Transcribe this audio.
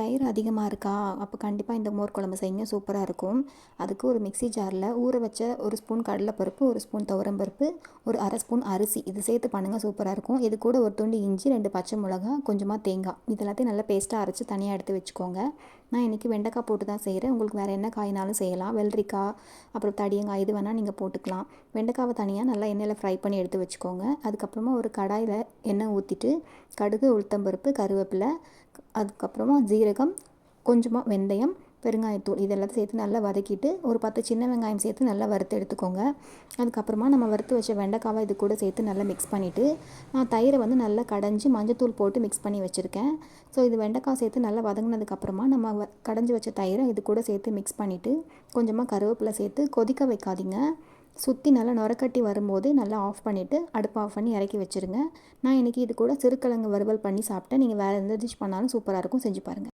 தயிர் அதிகமாக இருக்கா அப்போ கண்டிப்பாக இந்த மோர் குழம்பு செய்யுங்க, சூப்பராக இருக்கும். அதுக்கு ஒரு மிக்ஸி ஜாரில் ஊற வச்ச 1 ஸ்பூன் கடலைப்பருப்பு, 1 ஸ்பூன் துவரம்பருப்பு, ஒரு அரை ஸ்பூன் அரிசி இது சேர்த்து பண்ணுங்கள், சூப்பராக இருக்கும். இது கூட ஒரு துண்டு இஞ்சி, 2 பச்சை மிளகா, கொஞ்சமாக தேங்காய் இது எல்லாத்தையும் நல்லா பேஸ்ட்டாக அரைச்சி தனியாக எடுத்து வச்சுக்கோங்க. நான் இன்றைக்கி வெண்டைக்காய் போட்டு தான் செய்கிறேன். உங்களுக்கு வேறு என்ன காய்னாலும் செய்யலாம். வெள்ளரிக்காய், அப்புறம் தடியங்காய் இது வேணால் நீங்கள் போட்டுக்கலாம். வெண்டைக்காவை தனியாக நல்லா எண்ணெயில் ஃப்ரை பண்ணி எடுத்து வச்சுக்கோங்க. அதுக்கப்புறமா ஒரு கடாயில் எண்ணெய் ஊற்றிட்டு கடுகு, உளுத்தம்பருப்பு, கருவேப்பிலை, அதுக்கப்புறமா ஜீரகம், கொஞ்சமாக வெந்தயம், பெருங்காயத்தூள் இது எல்லாத்தையும் சேர்த்து நல்லா வதக்கிட்டு ஒரு 10 சின்ன வெங்காயம் சேர்த்து நல்லா வறுத்து எடுத்துக்கோங்க. அதுக்கப்புறமா நம்ம வறுத்து வச்ச வெண்டைக்காவை இது கூட சேர்த்து நல்லா மிக்ஸ் பண்ணிவிட்டு நான் தயிரை வந்து நல்லா கடைஞ்சி மஞ்சத்தூள் போட்டு மிக்ஸ் பண்ணி வச்சுருக்கேன். ஸோ இது வெண்டைக்காய் சேர்த்து நல்லா வதங்கினதுக்கப்புறமா நம்ம கடைஞ்சி வச்ச தயிரை இது கூட சேர்த்து மிக்ஸ் பண்ணிவிட்டு கொஞ்சமாக கருவேப்பிலை சேர்த்து கொதிக்க வைக்காதீங்க. சுற்றி நல்லா நுரக்கட்டி வரும்போது நல்லா ஆஃப் பண்ணிவிட்டு அடுப்பு ஆஃப் பண்ணி இறக்கி வச்சுருங்க. நான் இன்றைக்கி இது கூட சிறுக்கிழங்கு வறுவல் பண்ணி சாப்பிட்டேன். நீங்கள் வேறு எந்த டிஷ் பண்ணாலும் சூப்பராக இருக்கும், செஞ்சு பாருங்கள்.